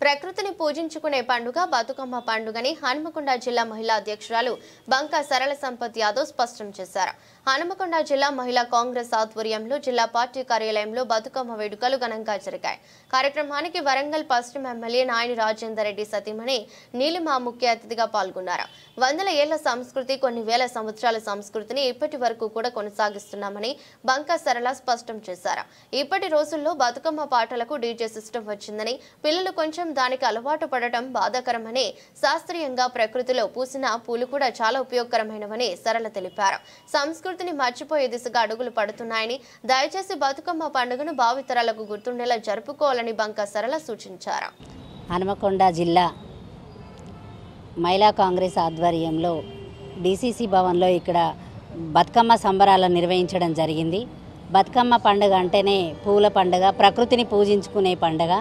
ప్రకృతిని పూజించుకునే పండుగ బతుకమ్మ పండుగని హనుమకొండ జిల్లా మహిళా అధ్యక్షురాలు బంకా సరళ సంపత్ యాదవ్ స్పష్టం చేశారు. హనుమకొండ జిల్లా మహిళా కాంగ్రెస్ ఆధ్వర్యంలో జిల్లా పార్టీ కార్యాలయంలో బతుకమ్మ వేడుకలు ఘనంగా జరిగాయి. కార్యక్రమానికి వరంగల్ పశ్చిమ ఎమ్మెల్యే నాయని రాజేందర్ రెడ్డి సతీమణి నీలిమ ముఖ్య అతిథిగా పాల్గొన్నారు. వందల ఏళ్ల సంస్కృతి, కొన్ని వేల సంవత్సరాల సంస్కృతిని ఇప్పటి వరకు కూడా కొనసాగిస్తున్నామని బంకా సరళ స్పష్టం చేశారు. ఇప్పటి రోజుల్లో బతుకమ్మ పాటలకు డీజే సిస్టమ్ వచ్చిందని, పిల్లలు కొంచెం దానికి అలవాటు పడటం బాధాకరమని, శాస్త్రీయంగా ప్రకృతిలో పూసిన పూలు కూడా చాలా ఉపయోగకరమైనవని సరళ తెలిపారు. సంస్కృతిని మర్చిపోయే దిశగా అడుగులు పడుతున్నాయని, దయచేసి బతుకమ్మ పండుగను భావితరాలకు గుర్తుండేలా జరుపుకోవాలని బంకా సరళ సూచించారు. హనుమకొండ జిల్లా మహిళా కాంగ్రెస్ ఆధ్వర్యంలో డిసిసి భవన్లో ఇక్కడ బతుకమ్మ సంబరాలను నిర్వహించడం జరిగింది. బతుకమ్మ పండుగ అంటేనే పూల పండుగ, ప్రకృతిని పూజించుకునే పండుగ.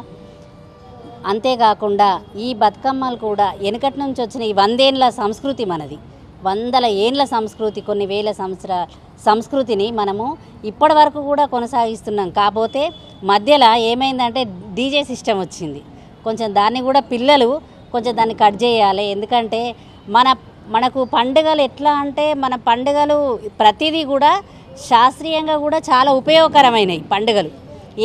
అంతేకాకుండా ఈ బతుకమ్మలు కూడా వెనుకటి నుంచి వచ్చిన ఈ 100 ఏళ్ళ సంస్కృతి మనది. 100 ఏళ్ళ సంస్కృతి, కొన్ని వేల సంవత్సరాల సంస్కృతిని మనము ఇప్పటి వరకు కూడా కొనసాగిస్తున్నాం. కాకపోతే మధ్యలో ఏమైందంటే డీజే సిస్టమ్ వచ్చింది. కొంచెం దాన్ని కూడా పిల్లలు కొంచెం దాన్ని కట్ చేయాలి. ఎందుకంటే మనకు పండుగలు ఎట్లా అంటే, మన పండుగలు ప్రతిదీ కూడా శాస్త్రీయంగా కూడా చాలా ఉపయోగకరమైనవి. పండుగలు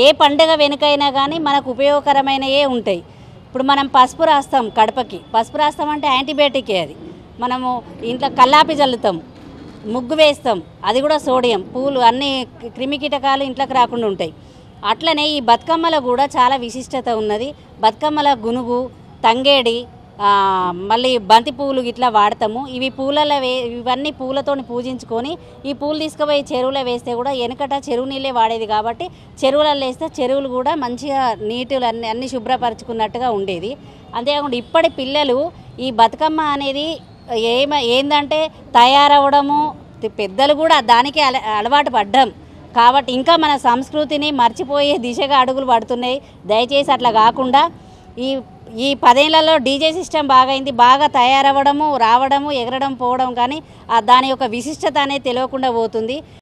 ఏ పండుగ వెనుకైనా కానీ మనకు ఉపయోగకరమైనవే ఉంటాయి. ఇప్పుడు మనం పసుపు రాస్తాం, కడపకి పసుపు రాస్తాం అంటే యాంటీబయాటికే. అది మనము ఇంట్లో కల్లాపి చల్లుతాం, ముగ్గు వేస్తాం, అది కూడా సోడియం. పూలు అన్ని క్రిమికీటకాలు ఇంట్లోకి రాకుండా ఉంటాయి. అట్లనే ఈ బతుకమ్మలో కూడా చాలా విశిష్టత ఉన్నది. బతుకమ్మల గునుగు, తంగేడి, మళ్ళీ బంతి పూలు ఇట్లా వాడతాము. ఇవన్నీ పూలతో పూజించుకొని ఈ పూలు తీసుకుపోయి చెరువులో వేస్తే కూడా, వెనకట చెరువు నీళ్ళే వాడేది కాబట్టి చెరువులలో వేస్తే చెరువులు కూడా మంచిగా నీటులు అన్ని శుభ్రపరచుకున్నట్టుగా ఉండేది. అంతేకాకుండా ఇప్పటి పిల్లలు ఈ బతుకమ్మ అనేది ఏందంటే తయారవడము, పెద్దలు కూడా దానికి అలవాటు పడ్డాం కాబట్టి ఇంకా మన సంస్కృతిని మర్చిపోయే దిశగా అడుగులు పడుతున్నాయి. దయచేసి అట్లా కాకుండా ఈ 10 ఏళ్లలో డీజే సిస్టమ్ బాగైంది. బాగా తయారవ్వడము, రావడము, ఎగరడం, పోవడం, కానీ దాని యొక్క విశిష్టత అనేది తెలియకుండా పోతుంది.